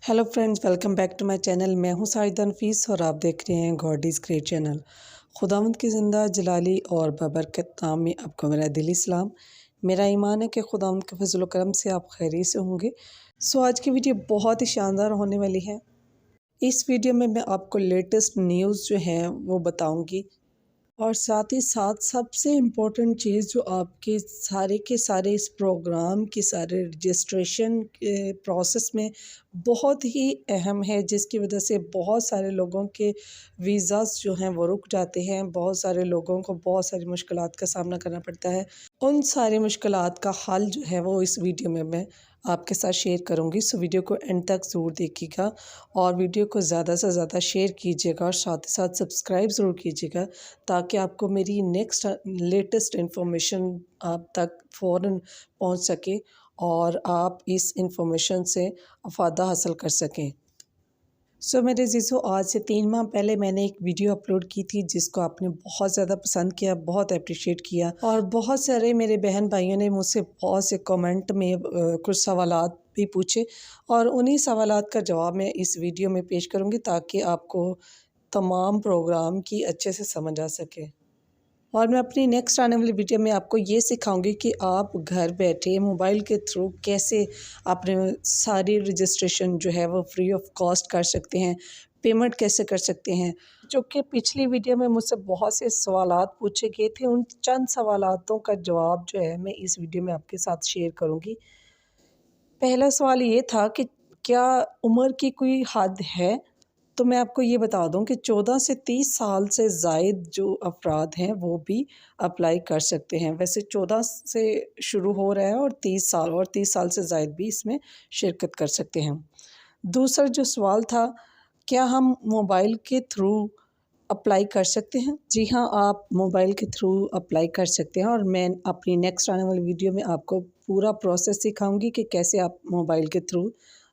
Hello friends, welcome back to my channel. मैं हूं साजिदा नफीस और आप देख रहे हैं गॉड इज़ ग्रेट चैनल। खुदावंद की ज़िंदा जलाली और बबरकत नाम में आपको मेरा दिली सलाम। मेरा ईमान है कि खुदावंद के फजल करम से आप खैरियत से होंगे। आज की वीडियो बहुत ही शानदार होने वाली है। इस वीडियो में मैं आपको लेटेस्ट न्यूज़ जो है वो बताऊँगी और साथ ही साथ सबसे इम्पोर्टेंट चीज़ जो आपके सारे के सारे इस प्रोग्राम की सारे रजिस्ट्रेशन के प्रोसेस में बहुत ही अहम है, जिसकी वजह से बहुत सारे लोगों के वीज़ास जो हैं वो रुक जाते हैं। बहुत सारे लोगों को बहुत सारी मुश्किलात का सामना करना पड़ता है। उन सारी मुश्किलात का हल जो है वो इस वीडियो में मैं आपके साथ शेयर करूंगी। वीडियो को एंड तक ज़रूर देखिएगा और वीडियो को ज़्यादा से ज़्यादा शेयर कीजिएगा और साथ ही साथ सब्सक्राइब ज़रूर कीजिएगा ताकि आपको मेरी नेक्स्ट लेटेस्ट इन्फॉर्मेशन आप तक फ़ौरन पहुंच सके और आप इस इन्फॉर्मेशन से फ़ायदा हासिल कर सकें। मेरे अज़ीज़ों, आज से 3 माह पहले मैंने एक वीडियो अपलोड की थी जिसको आपने बहुत ज़्यादा पसंद किया, बहुत अप्रिशिएट किया और बहुत सारे मेरे बहन भाइयों ने मुझसे बहुत से कमेंट में कुछ सवालात भी पूछे और उन्हीं सवालात का जवाब मैं इस वीडियो में पेश करूँगी ताकि आपको तमाम प्रोग्राम की अच्छे से समझ आ सके। और मैं अपनी नेक्स्ट आने वाली वीडियो में आपको ये सिखाऊंगी कि आप घर बैठे मोबाइल के थ्रू कैसे अपने सारी रजिस्ट्रेशन जो है वो फ्री ऑफ कॉस्ट कर सकते हैं, पेमेंट कैसे कर सकते हैं। जो कि पिछली वीडियो में मुझसे बहुत से सवालात पूछे गए थे, उन चंद सवालातों का जवाब जो है मैं इस वीडियो में आपके साथ शेयर करूँगी। पहला सवाल ये था कि क्या उम्र की कोई हद है? तो मैं आपको ये बता दूं कि 14 से 30 साल से ज़ायद जो अफराद हैं वो भी अप्लाई कर सकते हैं। वैसे 14 से शुरू हो रहा है और 30 साल से ज़ायद भी इसमें शिरकत कर सकते हैं। दूसरा जो सवाल था, क्या हम मोबाइल के थ्रू अप्लाई कर सकते हैं? जी हाँ, आप मोबाइल के थ्रू अप्लाई कर सकते हैं और मैं अपनी नेक्स्ट आने वाली वीडियो में आपको पूरा प्रोसेस सिखाऊंगी कि कैसे आप मोबाइल के थ्रू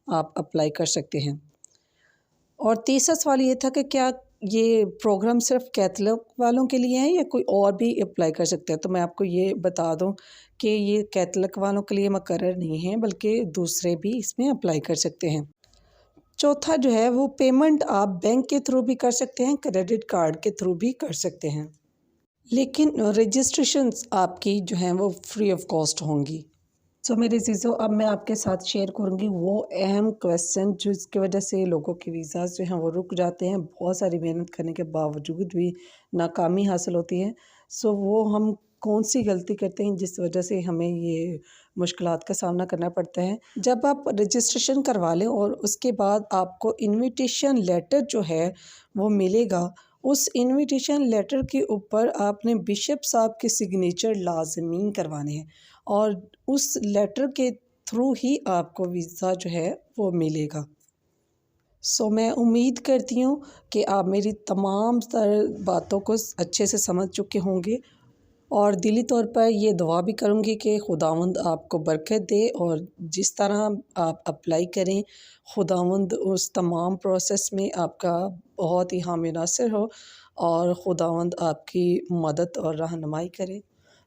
आप अप्लाई कर सकते हैं। और तीसरा सवाल ये था कि क्या ये प्रोग्राम सिर्फ कैथलिक वालों के लिए है या कोई और भी अप्लाई कर सकता है? तो मैं आपको ये बता दूं कि ये कैथलिक वालों के लिए मुकर्रर नहीं है, बल्कि दूसरे भी इसमें अप्लाई कर सकते हैं। चौथा जो है वो पेमेंट आप बैंक के थ्रू भी कर सकते हैं, क्रेडिट कार्ड के थ्रू भी कर सकते हैं, लेकिन रजिस्ट्रेशंस आपकी जो हैं वो फ्री ऑफ कॉस्ट होंगी। मेरे अज़ीज़ों, अब मैं आपके साथ शेयर करूँगी वो अहम क्वेश्चन जिसकी वजह से लोगों के वीज़ाज़ जो हैं वो रुक जाते हैं। बहुत सारी मेहनत करने के बावजूद भी नाकामी हासिल होती है। वो हम कौन सी गलती करते हैं जिस वजह से हमें ये मुश्किलात का सामना करना पड़ता है। जब आप रजिस्ट्रेशन करवा लें और उसके बाद आपको इन्विटेशन लेटर जो है वो मिलेगा, उस इन्विटेशन लेटर के ऊपर आपने बिशप साहब के सिग्नेचर लाजमी करवाने हैं और उस लेटर के थ्रू ही आपको वीज़ा जो है वो मिलेगा। मैं उम्मीद करती हूँ कि आप मेरी तमाम बातों को अच्छे से समझ चुके होंगे और दिली तौर पर ये दुआ भी करूँगी कि खुदावंद आपको बरकत दे और जिस तरह आप अप्लाई करें, खुदावंद उस तमाम प्रोसेस में आपका बहुत ही हामी नासिर हो और खुदावंद आपकी मदद और रहनुमाई करे।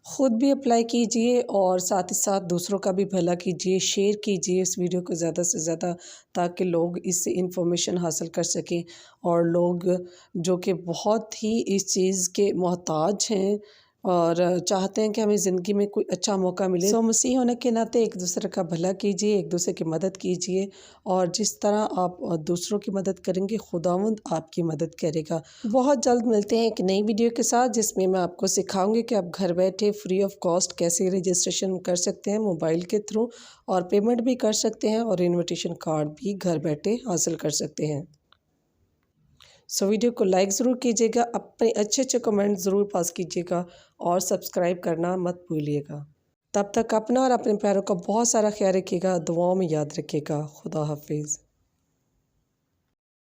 ख़ुद भी अप्लाई कीजिए और साथ ही साथ दूसरों का भी भला कीजिए, शेयर कीजिए इस वीडियो को ज़्यादा से ज़्यादा ताकि लोग इससे इन्फॉर्मेशन हासिल कर सकें और लोग जो कि बहुत ही इस चीज़ के मोहताज हैं और चाहते हैं कि हमें ज़िंदगी में कोई अच्छा मौका मिले। मसीह होने के नाते एक दूसरे का भला कीजिए, एक दूसरे की मदद कीजिए और जिस तरह आप दूसरों की मदद करेंगे खुदावंद आपकी मदद करेगा। बहुत जल्द मिलते हैं एक नई वीडियो के साथ जिसमें मैं आपको सिखाऊंगी कि आप घर बैठे फ्री ऑफ कॉस्ट कैसे रजिस्ट्रेशन कर सकते हैं मोबाइल के थ्रू और पेमेंट भी कर सकते हैं और इन्विटेशन कार्ड भी घर बैठे हासिल कर सकते हैं। वीडियो को लाइक ज़रूर कीजिएगा, अपने अच्छे कमेंट ज़रूर पास कीजिएगा और सब्सक्राइब करना मत भूलिएगा। तब तक अपना और अपने प्यारों का बहुत सारा ख्याल रखिएगा, दुआओं में याद रखिएगा। खुदा हाफिज़।